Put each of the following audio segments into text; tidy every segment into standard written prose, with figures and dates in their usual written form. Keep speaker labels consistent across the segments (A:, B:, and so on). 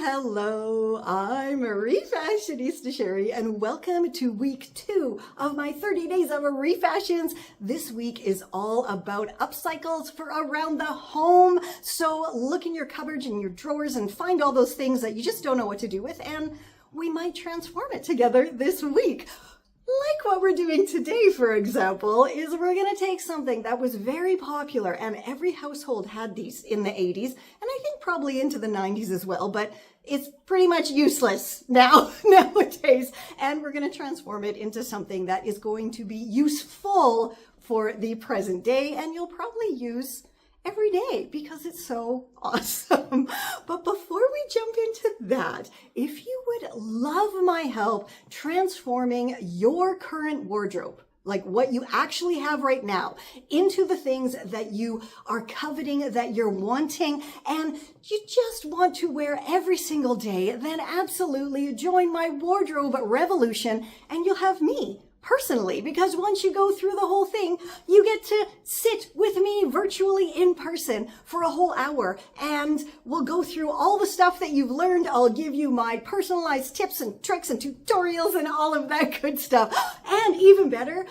A: Hello, I'm Refashionista Sheri, and welcome to week 2 of my 30 Days of Refashions. This week is all about upcycles for around the home. So look in your cupboards and your drawers and find all those things that you just don't know what to do with, and we might transform it together this week. Like what we're doing today, for example, is we're going to take something that was very popular, and every household had these in the 80s, and I think probably into the 90s as well, but it's pretty much useless nowadays, and we're going to transform it into something that is going to be useful for the present day, and you'll probably use every day because it's so awesome. But before we jump into that, if you would love my help transforming your current wardrobe, like what you actually have right now, into the things that you are coveting, that you're wanting, and you just want to wear every single day, then absolutely join my wardrobe revolution and you'll have me personally, because once you go through the whole thing, you get to sit with me virtually in person for a whole hour, and we'll go through all the stuff that you've learned. I'll give you my personalized tips and tricks and tutorials and all of that good stuff. And even better,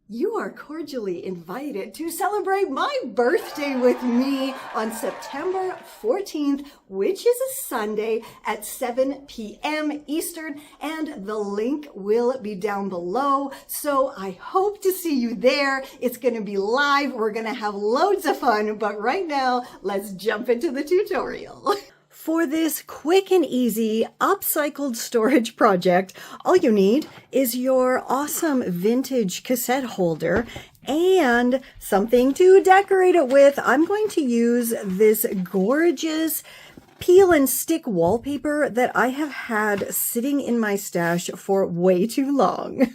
A: you are cordially invited to celebrate my birthday with me on September 14th, which is a Sunday at 7 p.m. Eastern, and the link will be down below. So I hope to see you there. It's going to be live. We're going to have loads of fun, but right now, let's jump into the tutorial. For this quick and easy upcycled storage project, all you need is your awesome vintage cassette holder and something to decorate it with. I'm going to use this gorgeous peel and stick wallpaper that I have had sitting in my stash for way too long.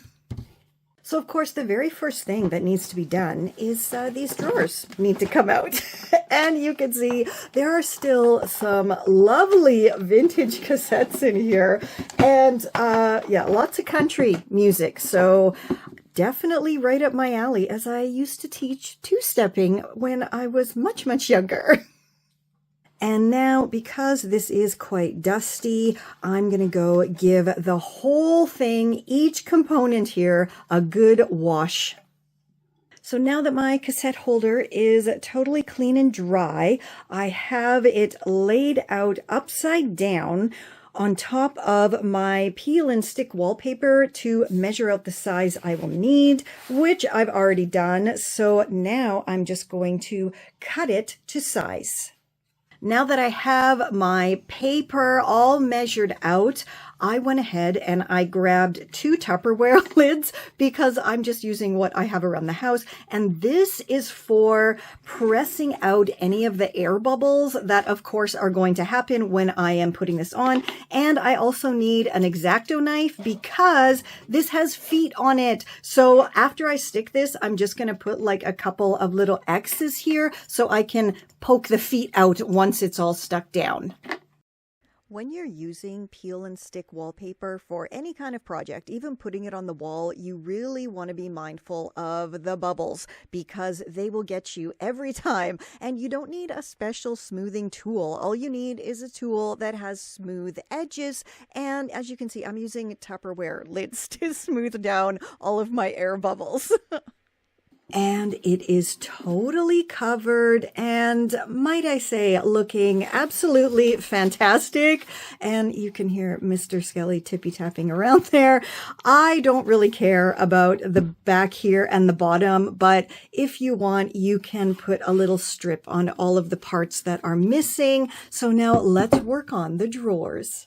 A: So, of course, the very first thing that needs to be done is these drawers need to come out. And you can see there are still some lovely vintage cassettes in here. And, yeah, lots of country music. So definitely right up my alley, as I used to teach two-stepping when I was much, much younger. And now, because this is quite dusty, I'm going to go give the whole thing, each component here, a good wash. So now that my cassette holder is totally clean and dry, I have it laid out upside down on top of my peel and stick wallpaper to measure out the size I will need, which I've already done. So now I'm just going to cut it to size. Now that I have my paper all measured out, I went ahead and I grabbed 2 Tupperware lids because I'm just using what I have around the house. And this is for pressing out any of the air bubbles that, of course, are going to happen when I am putting this on. And I also need an X-Acto knife because this has feet on it. So after I stick this, I'm just going to put like a couple of little X's here so I can poke the feet out once it's all stuck down. When you're using peel and stick wallpaper for any kind of project, even putting it on the wall, you really want to be mindful of the bubbles because they will get you every time. And you don't need a special smoothing tool. All you need is a tool that has smooth edges. And as you can see, I'm using Tupperware lids to smooth down all of my air bubbles. And it is totally covered and, might I say, looking absolutely fantastic. And you can hear Mr. Skelly tippy-tapping around there. I don't really care about the back here and the bottom, but if you want, you can put a little strip on all of the parts that are missing. So now let's work on the drawers.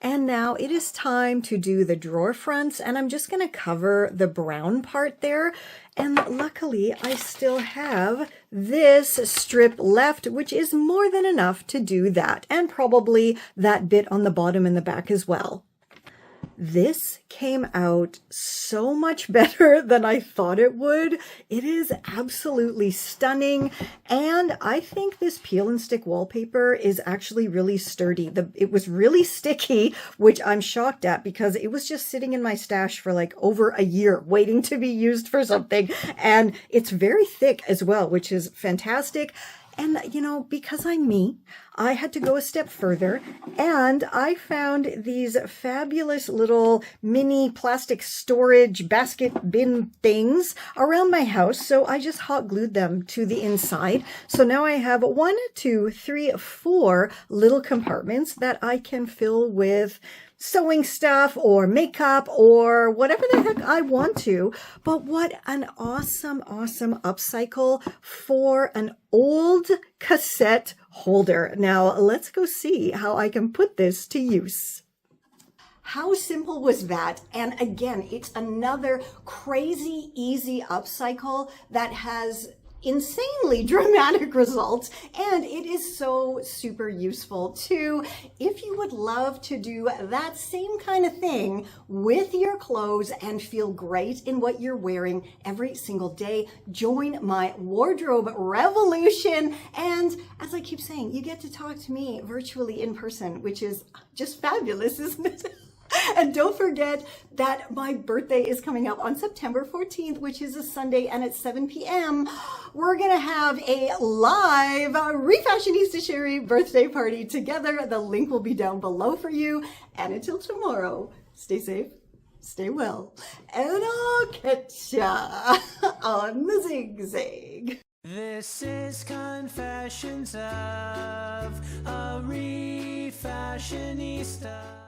A: And now it is time to do the drawer fronts, and I'm just going to cover the brown part there. And luckily, I still have this strip left, which is more than enough to do that, and probably that bit on the bottom and the back as well. This came out so much better than I thought it would. It is absolutely stunning. And I think this peel and stick wallpaper is actually really sturdy. It was really sticky, which I'm shocked at because it was just sitting in my stash for like over a year waiting to be used for something. And it's very thick as well, which is fantastic. And, you know, because I'm me, I had to go a step further, and I found these fabulous little mini plastic storage basket bin things around my house. So I just hot glued them to the inside. So now I have 1, 2, 3, 4 little compartments that I can fill with sewing stuff or makeup or whatever the heck I want to. But what an awesome upcycle for an old cassette holder. Now let's go see how I can put this to use. How simple was that? And again, it's another crazy easy upcycle that has insanely dramatic results, and it is so super useful too. If you would love to do that same kind of thing with your clothes and feel great in what you're wearing every single day, join my wardrobe revolution. And as I keep saying, you get to talk to me virtually in person, which is just fabulous, isn't it? And don't forget that my birthday is coming up on September 14th, which is a Sunday, and at 7 p.m. we're going to have a live Refashionista Sheri birthday party together. The link will be down below for you. And until tomorrow, stay safe, stay well, and I'll catch ya on the zigzag.
B: This is Confessions of a Refashionista.